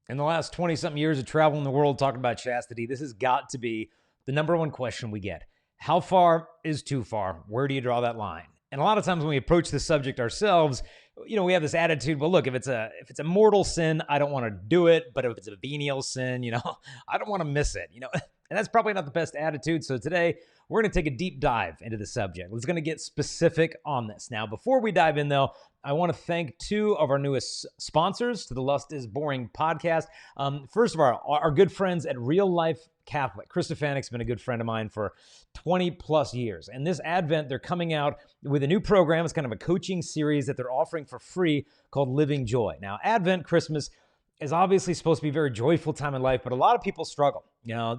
In the last 20-something years of traveling the world talking about chastity, this has got to be the number one question we get. How far is too far? Where do you draw that line? And a lot of times when we approach this subject ourselves, we have this attitude, well, look, if it's a mortal sin, I don't want to do it. But if it's a venial sin, I don't want to miss it, And that's probably not the best attitude. So today, we're going to take a deep dive into the subject. We're going to get specific on this. Now, before we dive in, though, I want to thank two of our newest sponsors to the Lust is Boring podcast. First of all, our good friends at Real Life Catholic. Chris Stefanik's been a good friend of mine for 20 plus years. And this Advent, they're coming out with a new program. It's kind of a coaching series that they're offering for free called Living Joy. Now, Advent, Christmas, is obviously supposed to be a very joyful time in life, but a lot of people struggle.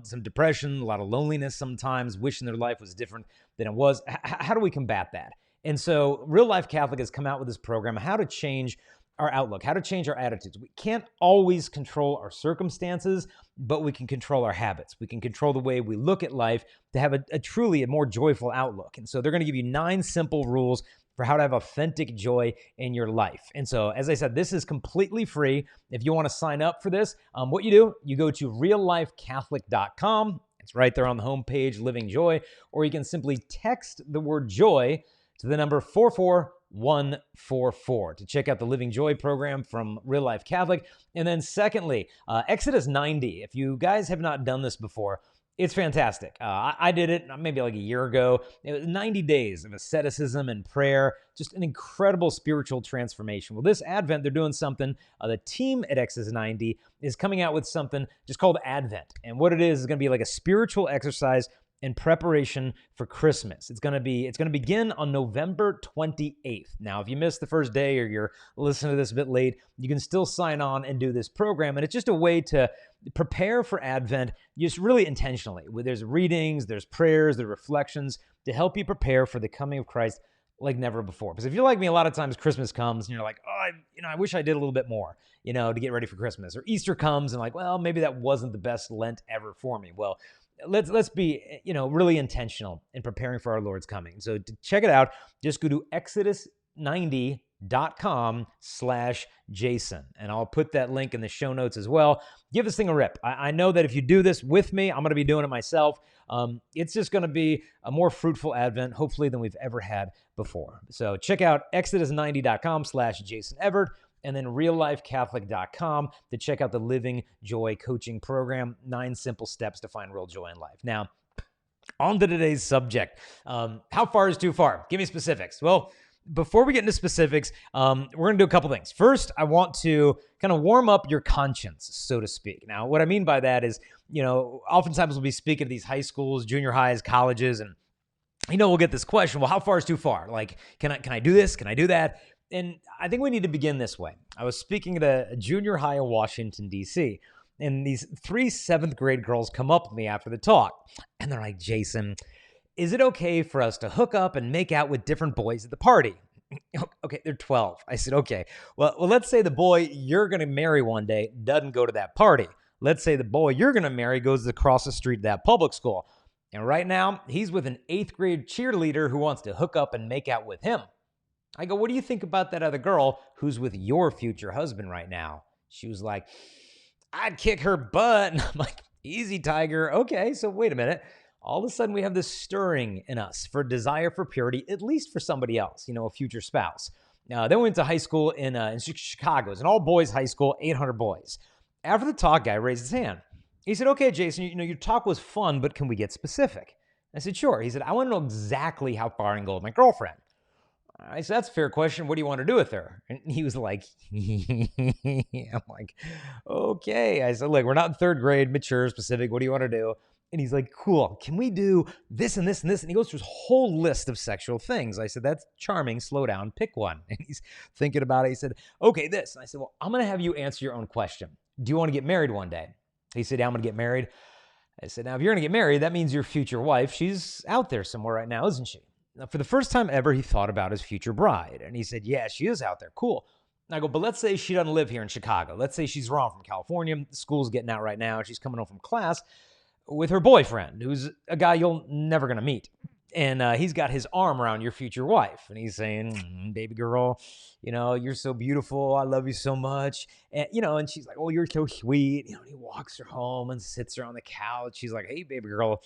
Some depression, a lot of loneliness sometimes, wishing their life was different than it was. How do we combat that? And so Real Life Catholic has come out with this program, how to change our outlook, how to change our attitudes. We can't always control our circumstances, but we can control our habits. We can control the way we look at life to have a truly more joyful outlook. And so they're going to give you 9 simple rules for how to have authentic joy in your life. And so, as I said, this is completely free. If you want to sign up for this, what you do, you go to reallifecatholic.com. It's right there on the homepage, Living Joy, or you can simply text the word joy to the number 44144 to check out the Living Joy program from Real Life Catholic. And then secondly, Exodus 90. If you guys have not done this before, it's fantastic. I did it maybe like a year ago. It was 90 days of asceticism and prayer, just an incredible spiritual transformation. Well, this Advent, they're doing something. The team at Exodus 90 is coming out with something just called Advent. And what it is going to be like a spiritual exercise in preparation for Christmas. It's going to begin on November 28th. Now, if you missed the first day or you're listening to this a bit late, you can still sign on and do this program. And it's just a way to prepare for Advent just really intentionally. There's readings, there's prayers, there's reflections to help you prepare for the coming of Christ like never before. Because if you're like me, a lot of times Christmas comes and you're like, oh, I wish I did a little bit more, to get ready for Christmas. Or Easter comes and like, well, maybe that wasn't the best Lent ever for me. Well, let's be, really intentional in preparing for our Lord's coming. So to check it out, just go to exodus90.com/Jason. And I'll put that link in the show notes as well. Give this thing a rip. I know that if you do this with me, I'm going to be doing it myself. It's just going to be a more fruitful Advent, hopefully, than we've ever had before. So check out exodus90.com/Jason Evert. And then reallifecatholic.com to check out the Living Joy coaching program, 9 simple steps to find real joy in life. Now, on to today's subject. How far is too far? Give me specifics. Well, before we get into specifics, we're going to do a couple things. First, I want to kind of warm up your conscience, so to speak. Now, what I mean by that is, oftentimes we'll be speaking to these high schools, junior highs, colleges, and, we'll get this question, well, how far is too far? Like, can I do this? Can I do that? And I think we need to begin this way. I was speaking at a junior high in Washington, D.C., and these 3 7th grade girls come up with me after the talk. And they're like, Jason, is it okay for us to hook up and make out with different boys at the party? Okay, they're 12. I said, okay. Well, let's say the boy you're going to marry one day doesn't go to that party. Let's say the boy you're going to marry goes across the street to that public school. And right now, he's with an 8th grade cheerleader who wants to hook up and make out with him. I go, what do you think about that other girl who's with your future husband right now? She was like, I'd kick her butt. And I'm like, easy, Tiger. Okay, so wait a minute. All of a sudden we have this stirring in us for desire for purity, at least for somebody else, a future spouse. Then we went to high school in Chicago. It's an all-boys high school, 800 boys. After the talk, guy raised his hand. He said, okay, Jason, your talk was fun, but can we get specific? I said, sure. He said, I want to know exactly how far I can go with my girlfriend. I said, that's a fair question. What do you want to do with her? And he was like, I'm like, okay. I said, look, we're not in 3rd grade, mature, specific. What do you want to do? And he's like, cool. Can we do this and this and this? And he goes through his whole list of sexual things. I said, that's charming. Slow down. Pick one. And he's thinking about it. He said, okay, this. And I said, well, I'm going to have you answer your own question. Do you want to get married one day? He said, yeah, I'm going to get married. I said, now, if you're going to get married, that means your future wife, she's out there somewhere right now, isn't she? Now, for the first time ever, he thought about his future bride. And he said, yeah, she is out there. Cool. And I go, but let's say she doesn't live here in Chicago. Let's say she's wrong from California. School's getting out right now. She's coming home from class with her boyfriend, who's a guy you're never going to meet. And he's got his arm around your future wife, and he's saying, "Baby girl, you're so beautiful. I love you so much." And and she's like, "Oh, you're so sweet." And he walks her home and sits her on the couch. She's like, "Hey, baby girl,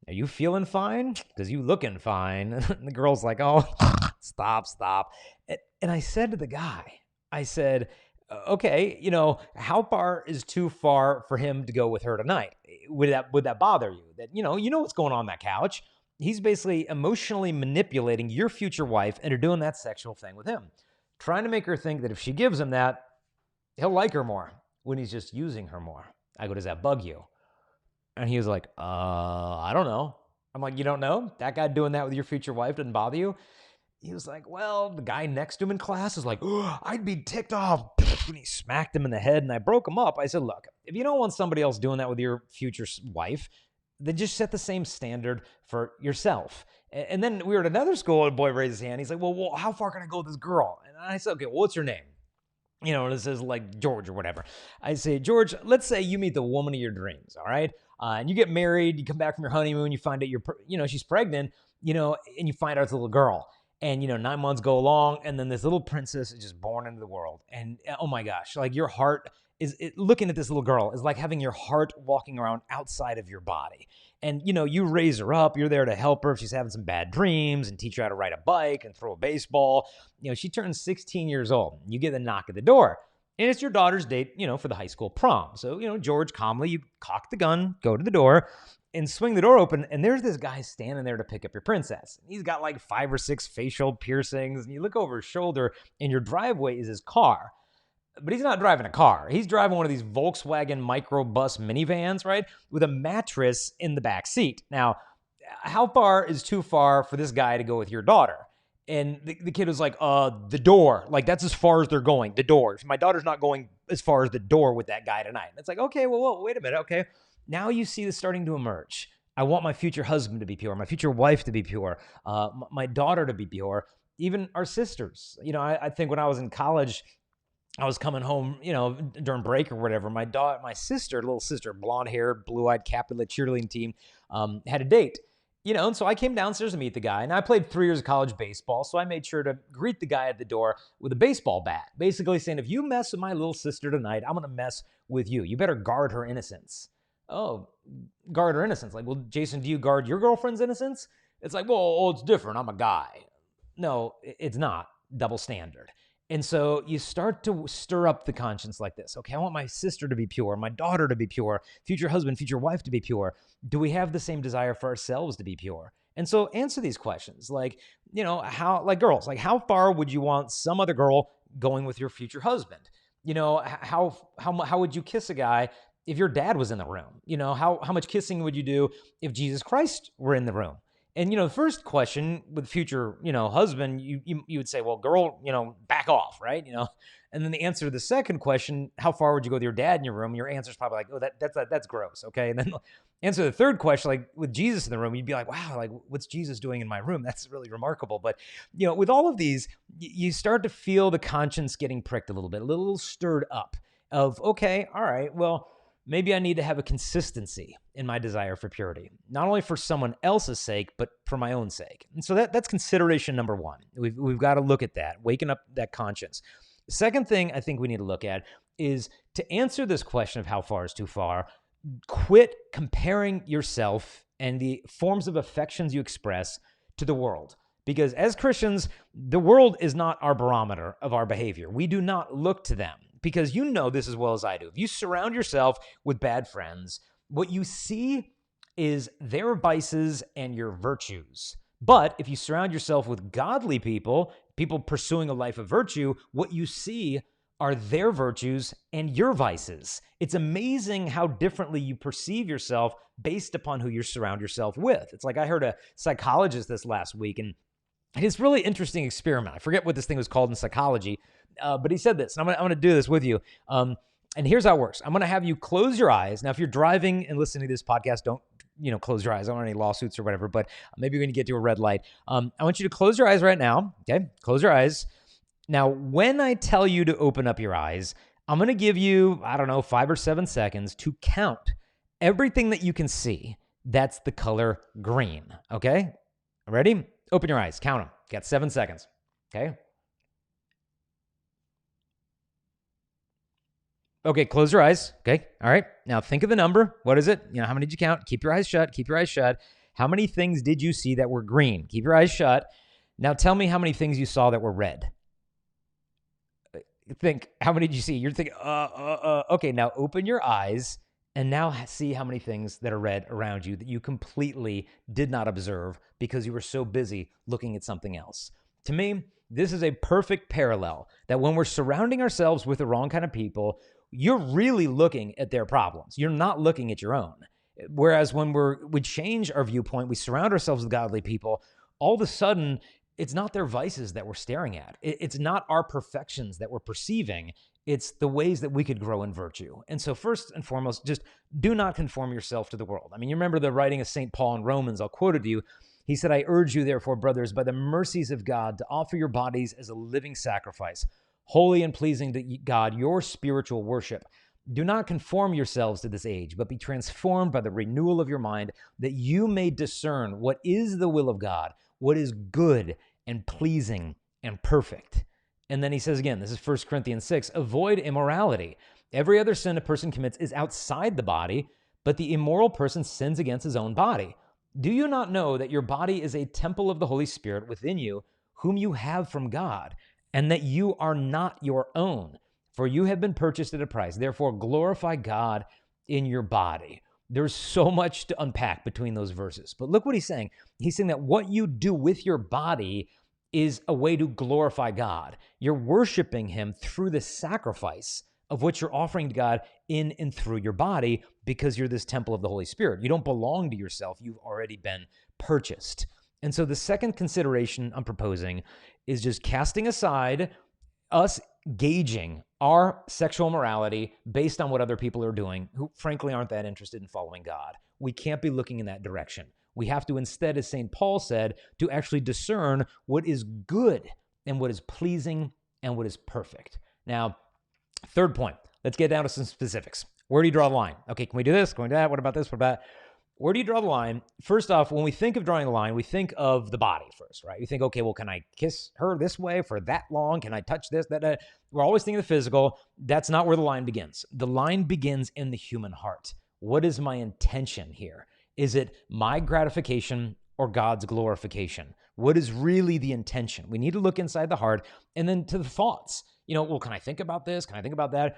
are you feeling fine? Because you looking fine." And the girl's like, "Oh, stop." And I said to the guy, I said, "Okay, how far is too far for him to go with her tonight? Would that bother you? That you know what's going on that couch? He's basically emotionally manipulating your future wife into doing that sexual thing with him, trying to make her think that if she gives him that, he'll like her more when he's just using her more." I go, "Does that bug you?" And he was like, I don't know." I'm like, "You don't know? That guy doing that with your future wife doesn't bother you?" He was like, "Well, the guy next to him in class is like, oh, I'd be ticked off." And he smacked him in the head, and I broke him up. I said, "Look, if you don't want somebody else doing that with your future wife, then just set the same standard for yourself." And then we were at another school, and a boy raised his hand. He's like, well, how far can I go with this girl?" And I said, "Okay, well, what's her name?" And it says like George or whatever. I say, "George, let's say you meet the woman of your dreams, all right? And you get married, you come back from your honeymoon, you find out she's pregnant, and you find out it's a little girl. And, 9 months go along, and then this little princess is just born into the world. And, oh my gosh, like your heart looking at this little girl is like having your heart walking around outside of your body. And, you raise her up. You're there to help her if she's having some bad dreams and teach her how to ride a bike and throw a baseball. She turns 16 years old. You get a knock at the door. And it's your daughter's date, for the high school prom. So, George, calmly, you cock the gun, go to the door, and swing the door open, and there's this guy standing there to pick up your princess. He's got like 5 or 6 facial piercings, and you look over his shoulder, and your driveway is his car. But he's not driving a car. He's driving one of these Volkswagen microbus minivans, right, with a mattress in the back seat. Now, how far is too far for this guy to go with your daughter? And the kid was like, the door. Like, that's as far as they're going, the door. My daughter's not going as far as the door with that guy tonight. And it's like, okay, well, wait a minute, okay. Now you see this starting to emerge. I want my future husband to be pure, my future wife to be pure, my daughter to be pure, even our sisters. I think when I was in college, I was coming home, during break or whatever. My little sister, blonde hair, blue-eyed, captain of the cheerleading team, had a date. And so I came downstairs to meet the guy, and I played 3 years of college baseball, so I made sure to greet the guy at the door with a baseball bat, basically saying, if you mess with my little sister tonight, I'm going to mess with you. You better guard her innocence. Oh, guard her innocence. Like, well, Jason, do you guard your girlfriend's innocence? It's like, well, it's different. I'm a guy. No, it's not. Double standard. And so you start to stir up the conscience like this. Okay, I want my sister to be pure, my daughter to be pure, future husband, future wife to be pure. Do we have the same desire for ourselves to be pure? And so answer these questions. Like, girls, like how far would you want some other girl going with your future husband? How would you kiss a guy if your dad was in the room? How much kissing would you do if Jesus Christ were in the room? And, the first question with future, husband, you would say, well, girl, back off, right? And then the answer to the second question, how far would you go with your dad in your room? Your answer is probably like, oh, that's gross, okay? And then answer the third question, like with Jesus in the room, you'd be like, wow, like what's Jesus doing in my room? That's really remarkable. But, with all of these, you start to feel the conscience getting pricked a little bit, a little stirred up of, okay, all right, well, maybe I need to have a consistency in my desire for purity, not only for someone else's sake, but for my own sake. And so that's consideration number one. We've got to look at that, waking up that conscience. The second thing I think we need to look at is to answer this question of how far is too far, quit comparing yourself and the forms of affections you express to the world. Because as Christians, the world is not our barometer of our behavior. We do not look to them. Because you know this as well as I do. If you surround yourself with bad friends, what you see is their vices and your virtues. But if you surround yourself with godly people, people pursuing a life of virtue, what you see are their virtues and your vices. It's amazing how differently you perceive yourself based upon who you surround yourself with. It's like I heard a psychologist this last week, and it's really interesting experiment. I forget what this thing was called in psychology, but he said this, and I'm going to do this with you. And here's how it works. I'm going to have you close your eyes. Now, if you're driving and listening to this podcast, don't, close your eyes. I don't want any lawsuits or whatever, but maybe you're going to get to a red light. I want you to close your eyes right now. Okay, close your eyes. Now, when I tell you to open up your eyes, I'm going to give you, 5 or 7 seconds to count everything that you can see. That's the color green. Okay. Ready? Open your eyes. Count them. You got 7 seconds. Okay? Okay, close your eyes. Okay. All right. Now think of the number. What is it? How many did you count? Keep your eyes shut. Keep your eyes shut. How many things did you see that were green? Keep your eyes shut. Now tell me how many things you saw that were red. Think, how many did you see? You're thinking, okay, now open your eyes and now see how many things that are red around you that you completely did not observe because you were so busy looking at something else. To me, this is a perfect parallel that when we're surrounding ourselves with the wrong kind of people, you're really looking at their problems. You're not looking at your own. Whereas when we change our viewpoint, we surround ourselves with godly people, all of a sudden, it's not their vices that we're staring at. It's not our perfections that we're perceiving. It's the ways that we could grow in virtue. And so first and foremost, just do not conform yourself to the world. I mean, you remember the writing of St. Paul in Romans. I'll quote it to you. He said, I urge you, therefore, brothers, by the mercies of God, to offer your bodies as a living sacrifice, holy and pleasing to God, your spiritual worship. Do not conform yourselves to this age, but be transformed by the renewal of your mind, that you may discern what is the will of God, what is good and pleasing and perfect. And then he says again, this is 1 Corinthians 6, avoid immorality. Every other sin a person commits is outside the body, but the immoral person sins against his own body. Do you not know that your body is a temple of the Holy Spirit within you, whom you have from God, and that you are not your own? For you have been purchased at a price. Therefore, glorify God in your body. There's so much to unpack between those verses. But look what he's saying. He's saying that what you do with your body is a way to glorify God. You're worshiping him through the sacrifice of what you're offering to God in and through your body, because you're this temple of the Holy Spirit. You don't belong to yourself. You've already been purchased. And so the second consideration I'm proposing is just casting aside us gauging our sexual morality based on what other people are doing who frankly aren't that interested in following God. We can't be looking in that direction. We have to instead, as St. Paul said, to actually discern what is good and what is pleasing and what is perfect. Now, third point, let's get down to some specifics. Where do you draw the line? Okay, can we do this? Can we do that? What about this? What about that? Where do you draw the line? First off, when we think of drawing a line, we think of the body first, right? You think, okay, well, can I kiss her this way for that long? Can I touch this, that? We're always thinking of the physical. That's not where the line begins. The line begins in the human heart. What is my intention here? Is it my gratification or God's glorification? What is really the intention? We need to look inside the heart and then to the thoughts. Well, can I think about this? Can I think about that?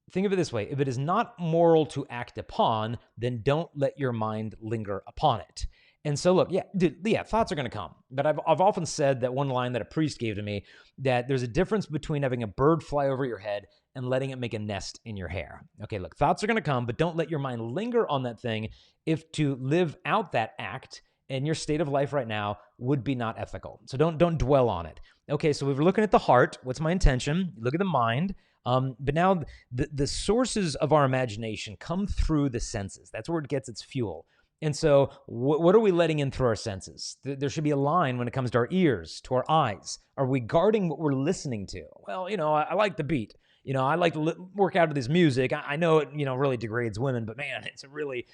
Think of it this way. If it is not moral to act upon, then don't let your mind linger upon it. And so look, thoughts are going to come. But I've often said that one line that a priest gave to me, that there's a difference between having a bird fly over your head and letting it make a nest in your hair. Okay, look, thoughts are going to come, but don't let your mind linger on that thing if to live out that act in your state of life right now would be not ethical. So don't dwell on it. Okay, so we're looking at the heart. What's my intention? Look at the mind. But now the sources of our imagination come through the senses. That's where it gets its fuel. And so what are we letting in through our senses? There should be a line when it comes to our ears, to our eyes. Are we guarding what we're listening to? Well, I like the beat. I like to work out to this music. I know it, really degrades women, but man, it's a really,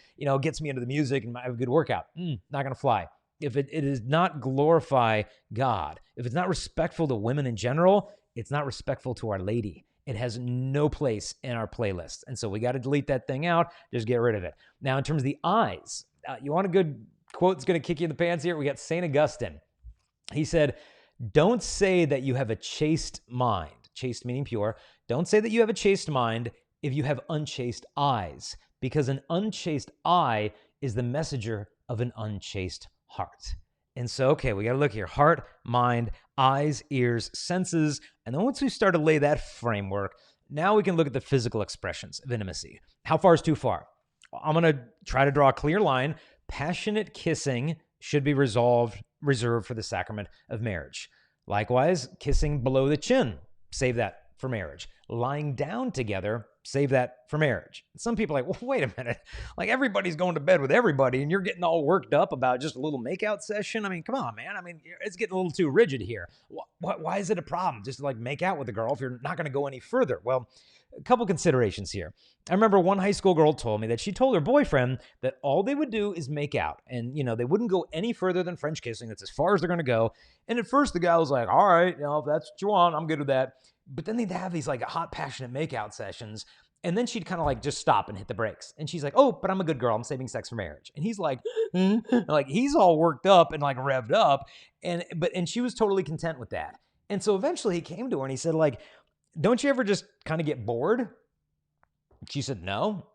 gets me into the music and I have a good workout. Not going to fly. If it does not glorify God, if it's not respectful to women in general, it's not respectful to Our Lady. It has no place in our playlist. And so we got to delete that thing out. Just get rid of it. Now, in terms of the eyes, you want a good quote that's going to kick you in the pants here? We got St. Augustine. He said, don't say that you have a chaste mind. Chaste meaning pure. Don't say that you have a chaste mind if you have unchaste eyes, because an unchaste eye is the messenger of an unchaste heart. And so, okay, we got to look here. Heart, mind, eyes, ears, senses. And then once we start to lay that framework, now we can look at the physical expressions of intimacy. How far is too far? I'm going to try to draw a clear line. Passionate kissing should be reserved for the sacrament of marriage. Likewise, kissing below the chin, save that for marriage. Lying down together, save that for marriage. Some people are like, well, wait a minute. Like everybody's going to bed with everybody and you're getting all worked up about just a little makeout session. I mean, come on, man. I mean, it's getting a little too rigid here. Why is it a problem just to make out with a girl if you're not going to go any further? Well, a couple considerations here. I remember one high school girl told me that she told her boyfriend that all they would do is make out. And, they wouldn't go any further than French kissing. That's as far as they're going to go. And at first the guy was like, all right, if that's what you want, I'm good with that. But then they'd have these like hot, passionate makeout sessions. And then she'd kind of like just stop and hit the brakes. And she's like, oh, but I'm a good girl. I'm saving sex for marriage. And he's like, like he's all worked up and like revved up. And she was totally content with that. And so eventually he came to her and he said, like, don't you ever just kind of get bored? She said, no.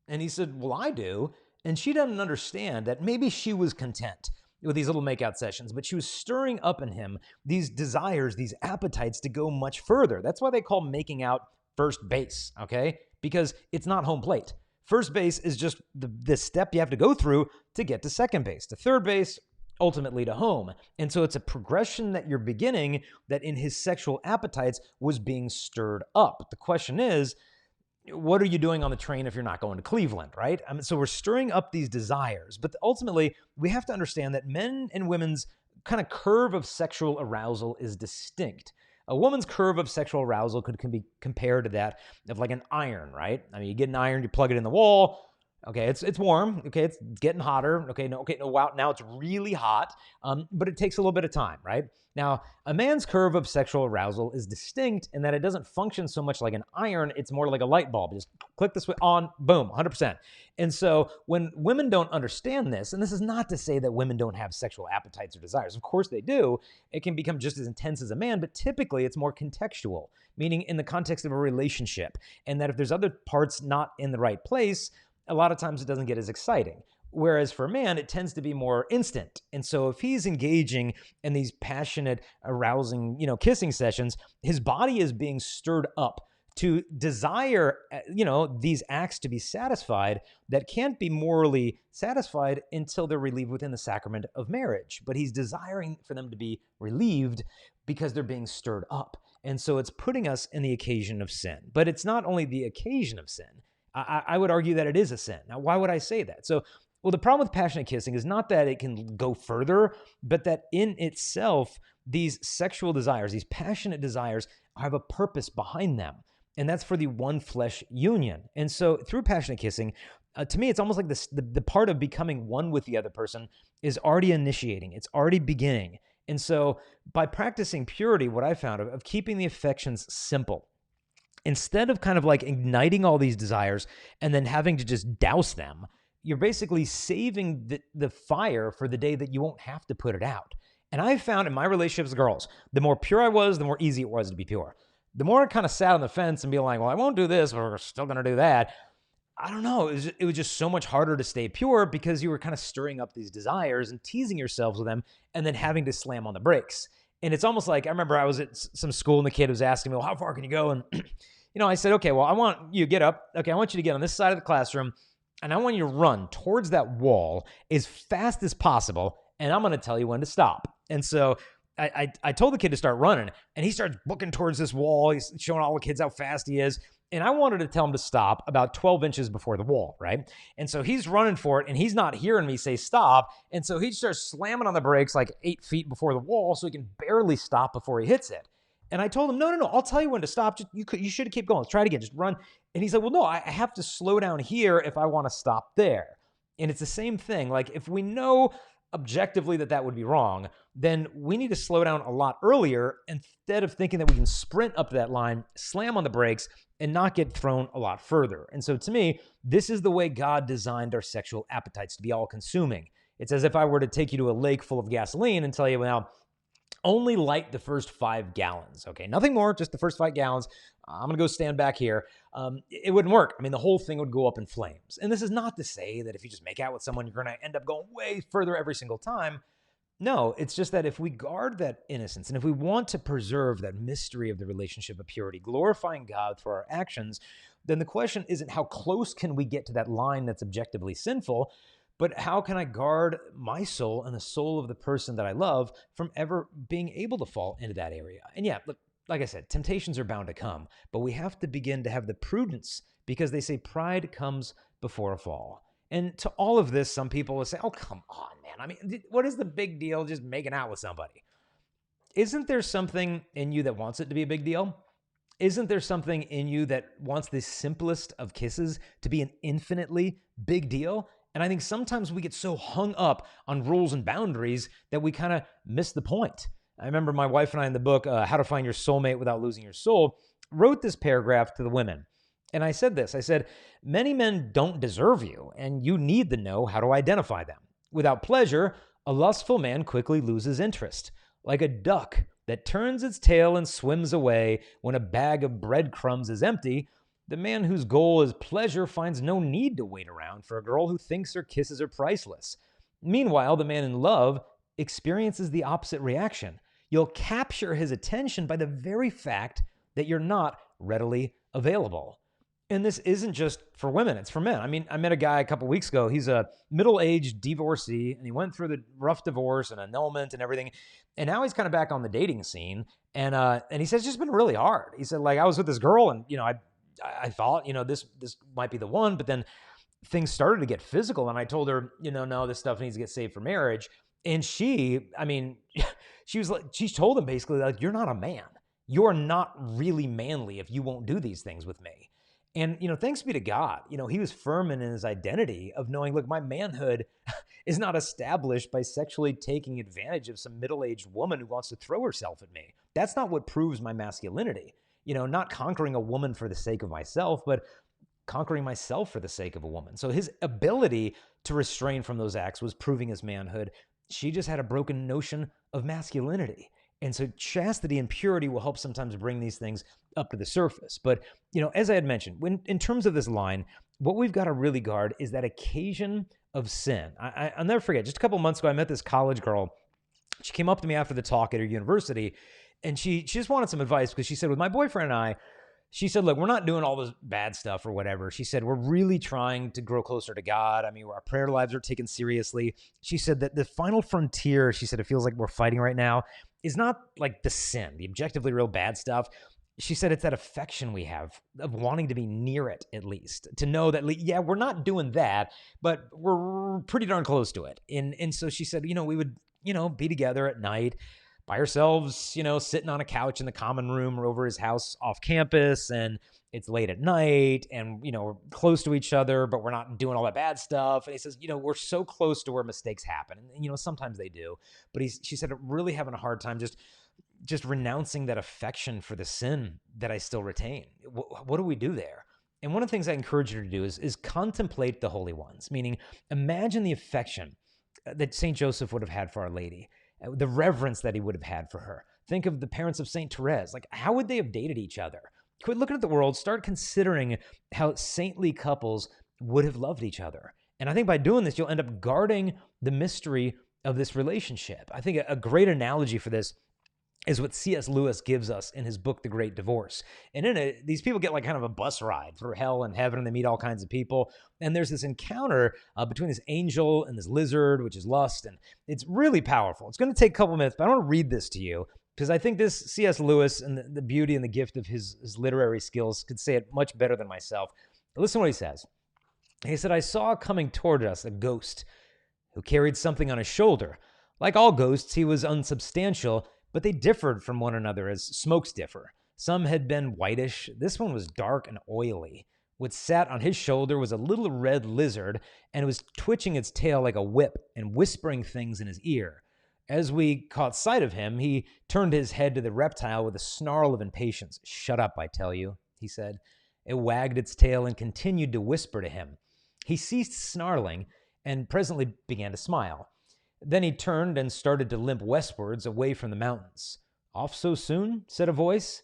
And he said, well, I do. And she doesn't understand that maybe she was content with these little makeout sessions, but she was stirring up in him these desires, these appetites to go much further. That's why they call making out first base, okay? Because it's not home plate. First base is just the step you have to go through to get to second base, to third base, ultimately to home. And so it's a progression that you're beginning that in his sexual appetites was being stirred up. The question is, what are you doing on the train if you're not going to Cleveland, right? So we're stirring up these desires, but ultimately we have to understand that men and women's kind of curve of sexual arousal is distinct. A woman's curve of sexual arousal can be compared to that of like an iron, right? I mean, you get an iron, you plug it in the wall. Okay, it's warm. Okay, it's getting hotter. Okay, no, wow, now it's really hot. But it takes a little bit of time, right? Now, a man's curve of sexual arousal is distinct in that it doesn't function so much like an iron. It's more like a light bulb. You just click the switch on, boom, 100%. And so when women don't understand this, and this is not to say that women don't have sexual appetites or desires. Of course they do. It can become just as intense as a man, but typically it's more contextual, meaning in the context of a relationship. And that if there's other parts not in the right place, a lot of times it doesn't get as exciting. Whereas for a man, it tends to be more instant. And so if he's engaging in these passionate, arousing, kissing sessions, his body is being stirred up to desire, these acts to be satisfied that can't be morally satisfied until they're relieved within the sacrament of marriage. But he's desiring for them to be relieved because they're being stirred up. And so it's putting us in the occasion of sin. But it's not only the occasion of sin. I would argue that it is a sin. Now, why would I say that? The problem with passionate kissing is not that it can go further, but that in itself, these sexual desires, these passionate desires, have a purpose behind them. And that's for the one flesh union. And so through passionate kissing, to me, it's almost like the part of becoming one with the other person is already initiating. It's already beginning. And so by practicing purity, what I found of keeping the affections simple, instead of kind of like igniting all these desires and then having to just douse them, you're basically saving the fire for the day that you won't have to put it out. And I found in my relationships with girls, the more pure I was, the more easy it was to be pure. The more I kind of sat on the fence and be like, well, I won't do this, but we're still going to do that. I don't know. It was just so much harder to stay pure because you were kind of stirring up these desires and teasing yourselves with them and then having to slam on the brakes. And it's almost like, I remember I was at some school and the kid was asking me, well, how far can you go? And, I said, okay, well, I want you to get up. Okay, I want you to get on this side of the classroom and I want you to run towards that wall as fast as possible. And I'm going to tell you when to stop. And so I told the kid to start running and he starts booking towards this wall. He's showing all the kids how fast he is. And I wanted to tell him to stop about 12 inches before the wall, right? And so he's running for it and he's not hearing me say stop. And so he starts slamming on the brakes like 8 feet before the wall so he can barely stop before he hits it. And I told him, no, I'll tell you when to stop. You should keep going. Let's try it again. Just run. And he said, well, no, I have to slow down here if I want to stop there. And it's the same thing. Like if we know objectively that would be wrong, then we need to slow down a lot earlier instead of thinking that we can sprint up to that line, slam on the brakes, and not get thrown a lot further. And so to me, this is the way God designed our sexual appetites to be all-consuming. It's as if I were to take you to a lake full of gasoline and tell you, well, only light the first 5 gallons. Okay, nothing more, just the first 5 gallons. I'm going to go stand back here. It wouldn't work. I mean, the whole thing would go up in flames. And this is not to say that if you just make out with someone, you're going to end up going way further every single time. No, it's just that if we guard that innocence and if we want to preserve that mystery of the relationship of purity, glorifying God through our actions, then the question isn't how close can we get to that line that's objectively sinful, but how can I guard my soul and the soul of the person that I love from ever being able to fall into that area? And yeah, look, like I said, temptations are bound to come, but we have to begin to have the prudence because they say pride comes before a fall. And to all of this, some people will say, oh, come on, man. I mean, what is the big deal just making out with somebody? Isn't there something in you that wants it to be a big deal? Isn't there something in you that wants the simplest of kisses to be an infinitely big deal? And I think sometimes we get so hung up on rules and boundaries that we kind of miss the point. I remember my wife and I in the book, How to Find Your Soulmate Without Losing Your Soul, wrote this paragraph to the women. And I said this, I said, many men don't deserve you, and you need to know how to identify them. Without pleasure, a lustful man quickly loses interest. Like a duck that turns its tail and swims away when a bag of breadcrumbs is empty, the man whose goal is pleasure finds no need to wait around for a girl who thinks her kisses are priceless. Meanwhile, the man in love experiences the opposite reaction. You'll capture his attention by the very fact that you're not readily available. And this isn't just for women, it's for men. I mean, I met a guy a couple weeks ago. He's a middle-aged divorcee, and he went through the rough divorce and annulment and everything. And now he's kind of back on the dating scene. And he says it's just been really hard. He said, like, I was with this girl, and, I thought, this might be the one, but then things started to get physical. And I told her, no, this stuff needs to get saved for marriage. And she told him basically, like, you're not a man. You're not really manly if you won't do these things with me. And, thanks be to God, he was firm in his identity of knowing, look, my manhood is not established by sexually taking advantage of some middle-aged woman who wants to throw herself at me. That's not what proves my masculinity. Not conquering a woman for the sake of myself, but conquering myself for the sake of a woman. So his ability to restrain from those acts was proving his manhood. She just had a broken notion of masculinity. And so chastity and purity will help sometimes bring these things up to the surface. But, as I had mentioned, in terms of this line, what we've got to really guard is that occasion of sin. I'll never forget, just a couple months ago, I met this college girl. She came up to me after the talk at her university, and she just wanted some advice because she said, with my boyfriend and I, she said, look, we're not doing all this bad stuff or whatever. She said, we're really trying to grow closer to God. I mean, our prayer lives are taken seriously. She said that the final frontier, she said, it feels like we're fighting right now, is not like the sin, the objectively real bad stuff. She said it's that affection we have of wanting to be near it, at least, to know that, yeah, we're not doing that, but we're pretty darn close to it. And so she said, we would, be together at night by ourselves, sitting on a couch in the common room or over his house off campus, and it's late at night, and, we're close to each other, but we're not doing all that bad stuff. And he says, we're so close to where mistakes happen. And, sometimes they do. But she said, really having a hard time just renouncing that affection for the sin that I still retain. What do we do there? And one of the things I encourage you to do is contemplate the holy ones, meaning imagine the affection that St. Joseph would have had for Our Lady, the reverence that he would have had for her. Think of the parents of St. Therese. Like, how would they have dated each other? Quit looking at the world. Start considering how saintly couples would have loved each other. And I think by doing this, you'll end up guarding the mystery of this relationship. I think a great analogy for this is what C.S. Lewis gives us in his book, The Great Divorce. And in it, these people get like kind of a bus ride through hell and heaven, and they meet all kinds of people. And there's this encounter between this angel and this lizard, which is lust. And it's really powerful. It's going to take a couple minutes, but I want to read this to you because I think this C.S. Lewis and the beauty and the gift of his literary skills could say it much better than myself. Listen to what he says. He said, I saw coming toward us a ghost who carried something on his shoulder. Like all ghosts, he was unsubstantial, but they differed from one another as smokes differ. Some had been whitish. This one was dark and oily. What sat on his shoulder was a little red lizard, and it was twitching its tail like a whip and whispering things in his ear. As we caught sight of him, he turned his head to the reptile with a snarl of impatience. Shut up, I tell you, he said. It wagged its tail and continued to whisper to him. He ceased snarling and presently began to smile. Then he turned and started to limp westwards away from the mountains. Off so soon? Said a voice.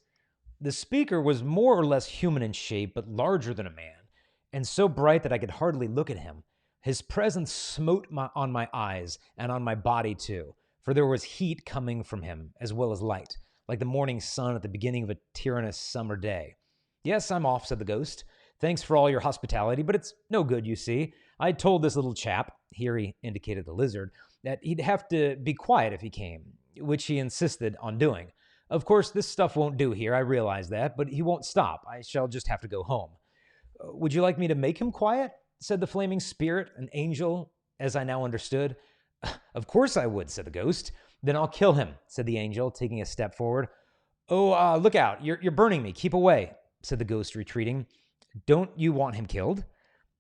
The speaker was more or less human in shape, but larger than a man, and so bright that I could hardly look at him. His presence smote on my eyes and on my body too, for there was heat coming from him as well as light, like the morning sun at the beginning of a tyrannous summer day. Yes, I'm off, said the ghost. Thanks for all your hospitality, but it's no good, you see. I told this little chap, here he indicated the lizard, that he'd have to be quiet if he came, which he insisted on doing. Of course, this stuff won't do here, I realize that, but he won't stop. I shall just have to go home. Would you like me to make him quiet? Said the flaming spirit, an angel, as I now understood. Of course I would, said the ghost. Then I'll kill him, said the angel, taking a step forward. Oh, look out. You're burning me. Keep away, said the ghost, retreating. Don't you want him killed?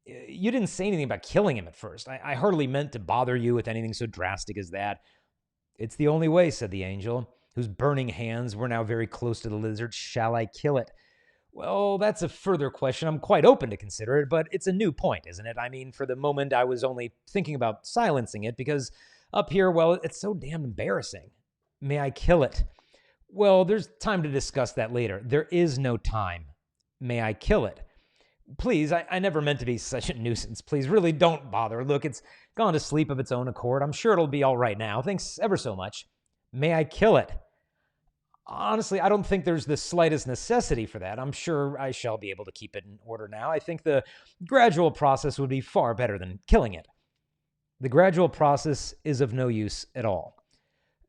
You didn't say anything about killing him at first. I hardly meant to bother you with anything so drastic as that. It's the only way, said the angel, whose burning hands were now very close to the lizard. Shall I kill it? Well, that's a further question. I'm quite open to consider it, but it's a new point, isn't it? I mean, for the moment, I was only thinking about silencing it because up here, well, it's so damn embarrassing. May I kill it? Well, there's time to discuss that later. There is no time. May I kill it? Please, I never meant to be such a nuisance. Please, really don't bother. Look, it's gone to sleep of its own accord. I'm sure it'll be all right now. Thanks ever so much. May I kill it? Honestly, I don't think there's the slightest necessity for that. I'm sure I shall be able to keep it in order now. I think the gradual process would be far better than killing it. The gradual process is of no use at all.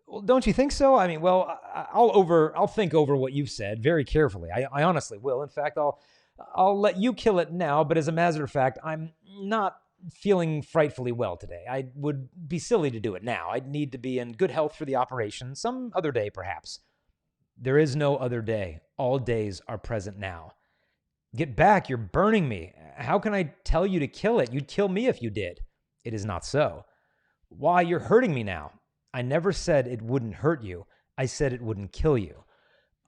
Well, don't you think so? I mean, well, I'll think over what you've said very carefully. I honestly will. In fact, I'll let you kill it now, but as a matter of fact, I'm not feeling frightfully well today. I would be silly to do it now. I'd need to be in good health for the operation, some other day perhaps. There is no other day. All days are present now. Get back, you're burning me. How can I tell you to kill it? You'd kill me if you did. It is not so. Why, you're hurting me now. I never said it wouldn't hurt you. I said it wouldn't kill you.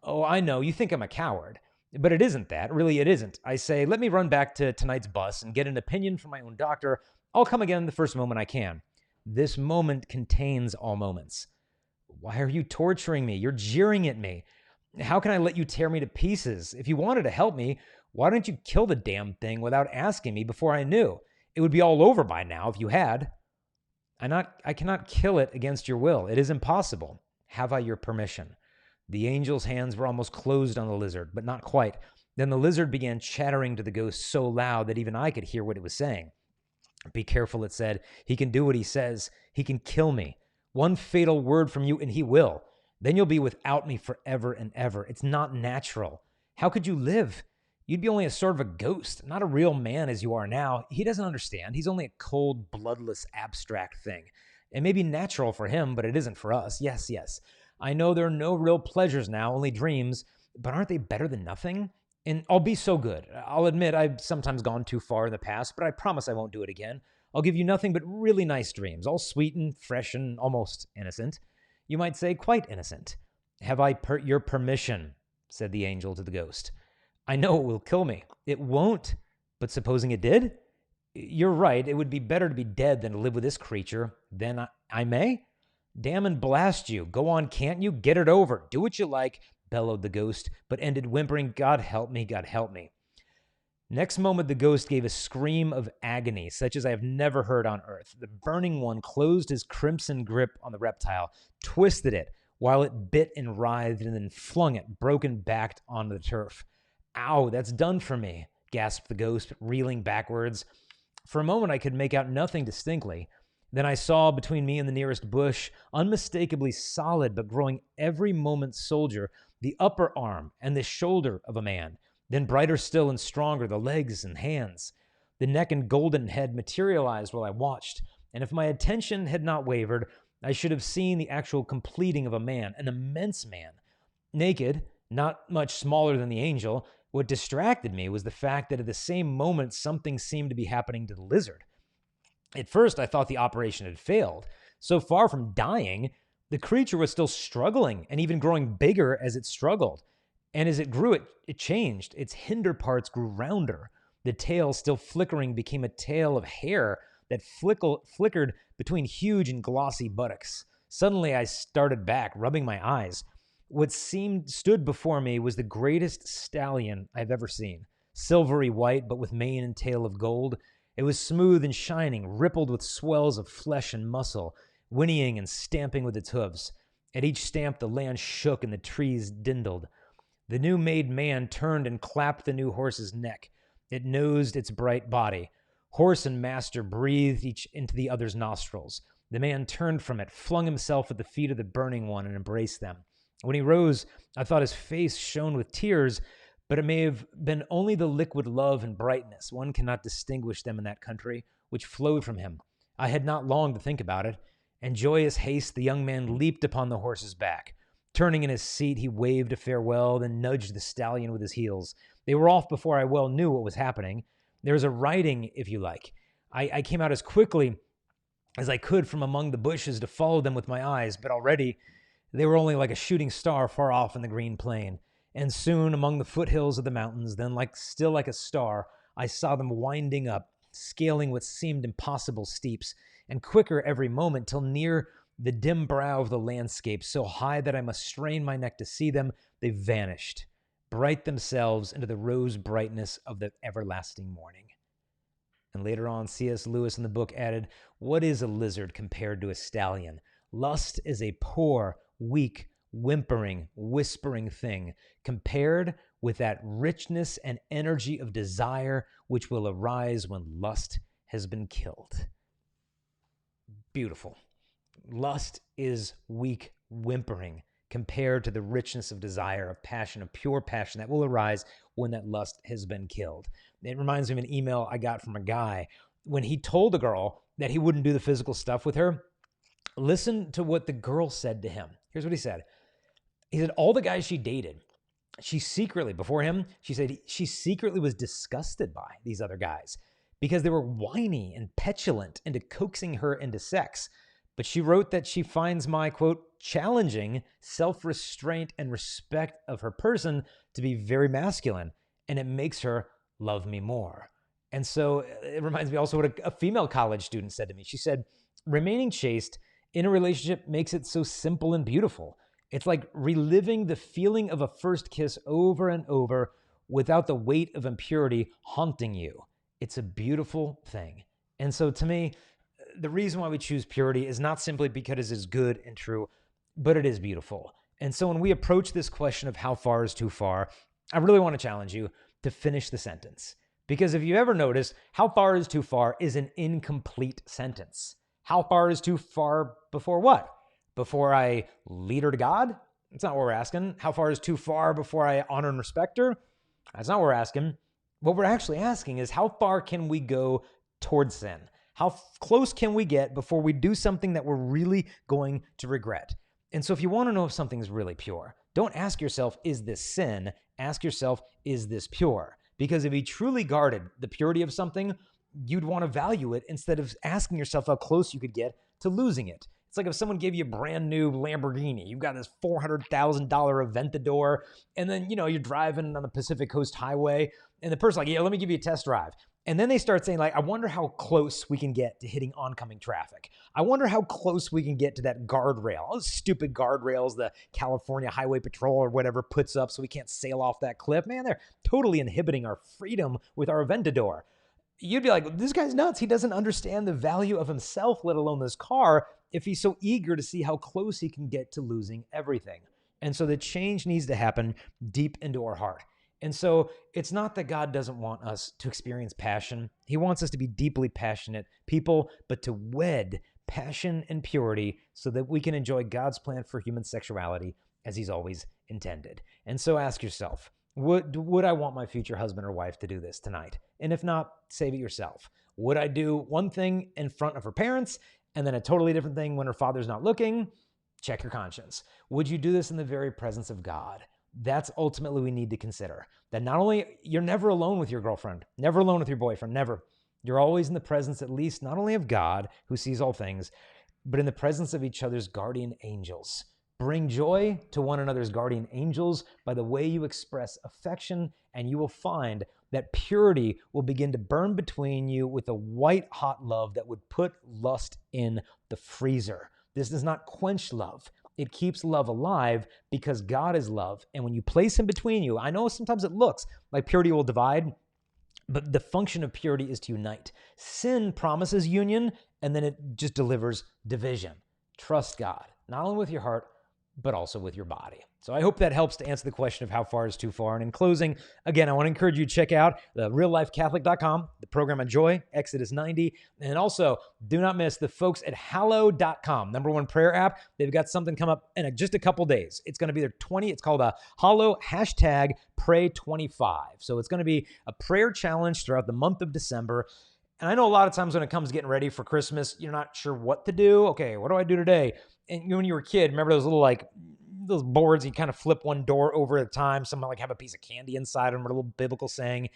Oh, I know, you think I'm a coward. But it isn't that. Really, it isn't. I say, let me run back to tonight's bus and get an opinion from my own doctor. I'll come again the first moment I can. This moment contains all moments. Why are you torturing me? You're jeering at me. How can I let you tear me to pieces? If you wanted to help me, why don't you kill the damn thing without asking me before I knew? It would be all over by now if you had. I cannot kill it against your will. It is impossible. Have I your permission? The angel's hands were almost closed on the lizard, but not quite. Then the lizard began chattering to the ghost so loud that even I could hear what it was saying. Be careful, it said. He can do what he says. He can kill me. One fatal word from you, and he will. Then you'll be without me forever and ever. It's not natural. How could you live? You'd be only a sort of a ghost, not a real man as you are now. He doesn't understand. He's only a cold, bloodless, abstract thing. It may be natural for him, but it isn't for us. Yes. I know there are no real pleasures now, only dreams, but aren't they better than nothing? And I'll be so good. I'll admit I've sometimes gone too far in the past, but I promise I won't do it again. I'll give you nothing but really nice dreams, all sweet and fresh and almost innocent. You might say quite innocent. Have I your permission? Said the angel to the ghost. I know it will kill me. It won't. But supposing it did? You're right. It would be better to be dead than to live with this creature. Then I may? Damn and blast you. Go on, can't you? Get it over. Do what you like, bellowed the ghost, but ended whimpering, God help me, God help me. Next moment, the ghost gave a scream of agony, such as I have never heard on earth. The burning one closed his crimson grip on the reptile, twisted it, while it bit and writhed, and then flung it, broken-backed, onto the turf. Ow, that's done for me, gasped the ghost, reeling backwards. For a moment, I could make out nothing distinctly. Then I saw between me and the nearest bush, unmistakably solid but growing every moment soldier, the upper arm and the shoulder of a man. Then brighter still and stronger, the legs and hands. The neck and golden head materialized while I watched, and if my attention had not wavered, I should have seen the actual completing of a man, an immense man. Naked, not much smaller than the angel, what distracted me was the fact that at the same moment something seemed to be happening to the lizard. At first, I thought the operation had failed. So far from dying, the creature was still struggling and even growing bigger as it struggled. And as it grew, it changed. Its hinder parts grew rounder. The tail, still flickering, became a tail of hair that flickered between huge and glossy buttocks. Suddenly, I started back, rubbing my eyes. What stood before me was the greatest stallion I've ever seen. Silvery white, but with mane and tail of gold. It was smooth and shining, rippled with swells of flesh and muscle, whinnying and stamping with its hooves. At each stamp, the land shook and the trees dindled. The new-made man turned and clapped the new horse's neck. It nosed its bright body. Horse and master breathed each into the other's nostrils. The man turned from it, flung himself at the feet of the burning one, and embraced them. When he rose, I thought his face shone with tears, but it may have been only the liquid love and brightness, one cannot distinguish them in that country, which flowed from him. I had not long to think about it. In joyous haste, the young man leaped upon the horse's back. Turning in his seat, he waved a farewell, then nudged the stallion with his heels. They were off before I well knew what was happening. There was a writing, if you like. I came out as quickly as I could from among the bushes to follow them with my eyes, but already they were only like a shooting star far off in the green plain. And soon, among the foothills of the mountains, then still like a star, I saw them winding up, scaling what seemed impossible steeps, and quicker every moment till near the dim brow of the landscape, so high that I must strain my neck to see them, they vanished, bright themselves into the rose brightness of the everlasting morning. And later on, C.S. Lewis in the book added, "What is a lizard compared to a stallion? Lust is a poor, weak, whimpering, whispering thing, compared with that richness and energy of desire which will arise when lust has been killed." Beautiful. Lust is weak, whimpering, compared to the richness of desire, of passion, of pure passion that will arise when that lust has been killed. It reminds me of an email I got from a guy when he told a girl that he wouldn't do the physical stuff with her. Listen to what the girl said to him. Here's what he said. He said, all the guys she dated, she secretly, before him, she said she secretly was disgusted by these other guys because they were whiny and petulant into coaxing her into sex. But she wrote that she finds my, quote, challenging self-restraint and respect of her person to be very masculine, and it makes her love me more. And so it reminds me also what a female college student said to me. She said, remaining chaste in a relationship makes it so simple and beautiful. It's like reliving the feeling of a first kiss over and over without the weight of impurity haunting you. It's a beautiful thing. And so to me, the reason why we choose purity is not simply because it is good and true, but it is beautiful. And so when we approach this question of how far is too far, I really want to challenge you to finish the sentence. Because if you ever notice, how far is too far is an incomplete sentence. How far is too far before what? Before I lead her to God? That's not what we're asking. How far is too far before I honor and respect her? That's not what we're asking. What we're actually asking is how far can we go towards sin? How close can we get before we do something that we're really going to regret? And so if you want to know if something's really pure, don't ask yourself, is this sin? Ask yourself, is this pure? Because if you truly guarded the purity of something, you'd want to value it instead of asking yourself how close you could get to losing it. It's like if someone gave you a brand new Lamborghini, you've got this $400,000 Aventador, and then, you're driving on the Pacific Coast Highway, and the person's like, yeah, let me give you a test drive. And then they start saying, like, I wonder how close we can get to hitting oncoming traffic. I wonder how close we can get to that guardrail. All those stupid guardrails the California Highway Patrol or whatever puts up so we can't sail off that cliff. Man, they're totally inhibiting our freedom with our Aventador. You'd be like, this guy's nuts. He doesn't understand the value of himself, let alone this car, if he's so eager to see how close he can get to losing everything. And so the change needs to happen deep into our heart. And so it's not that God doesn't want us to experience passion. He wants us to be deeply passionate people, but to wed passion and purity so that we can enjoy God's plan for human sexuality as he's always intended. And so ask yourself, would I want my future husband or wife to do this tonight? And if not, save it yourself. Would I do one thing in front of her parents and then a totally different thing when her father's not looking? Check your conscience. Would you do this in the very presence of God? That's ultimately what we need to consider. That not only, you're never alone with your girlfriend, never alone with your boyfriend, never. You're always in the presence, at least, not only of God, who sees all things, but in the presence of each other's guardian angels. Bring joy to one another's guardian angels by the way you express affection, and you will find that purity will begin to burn between you with a white-hot love that would put lust in the freezer. This does not quench love. It keeps love alive because God is love. And when you place him between you, I know sometimes it looks like purity will divide, but the function of purity is to unite. Sin promises union, and then it just delivers division. Trust God, not only with your heart, but also with your body. So I hope that helps to answer the question of how far is too far. And in closing, again, I want to encourage you to check out the reallifecatholic.com, the program on joy, Exodus 90. And also, do not miss the folks at hallow.com, #1 prayer app. They've got something come up in just a couple days. It's going to be their 20. It's called a Hallow #Pray25. So it's going to be a prayer challenge throughout the month of December. And I know a lot of times when it comes to getting ready for Christmas, you're not sure what to do. Okay, what do I do today? And when you were a kid, remember those little those boards, you kind of flip one door over at a time. Some like have a piece of candy inside them or a little biblical saying.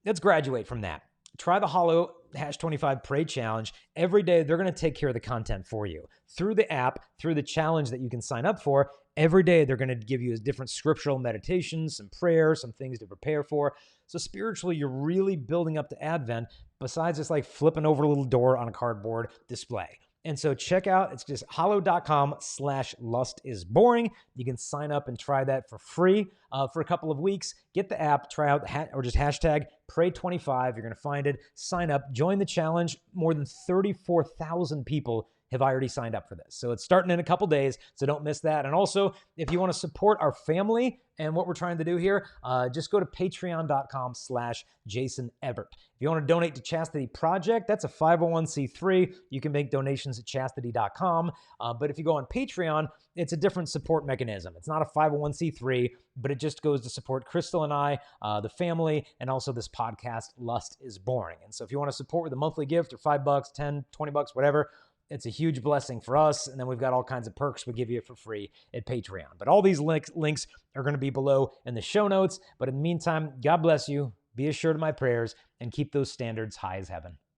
Let's graduate from that. Try the Hollow #25 Pray Challenge. Every day, they're going to take care of the content for you. Through the app, through the challenge that you can sign up for, every day they're going to give you different scriptural meditations, some prayers, some things to prepare for. So spiritually, you're really building up to Advent besides just like flipping over a little door on a cardboard display. And so check out, it's just hollow.com/lustisboring. You can sign up and try that for free for a couple of weeks. Get the app, try out, or just hashtag Pray25. You're going to find it. Sign up, join the challenge. More than 34,000 people have already signed up for this. So it's starting in a couple days, so don't miss that. And also, if you want to support our family and what we're trying to do here, just go to patreon.com/Jason Evert. If you want to donate to Chastity Project, that's a 501c3. You can make donations at chastity.com. But if you go on Patreon, it's a different support mechanism. It's not a 501c3, but it just goes to support Crystal and I, the family, and also this podcast, Lust is Boring. And so if you want to support with a monthly gift or $5, 10, $20, whatever, it's a huge blessing for us. And then we've got all kinds of perks we give you for free at Patreon. But all these links are going to be below in the show notes. But in the meantime, God bless you. Be assured of my prayers and keep those standards high as heaven.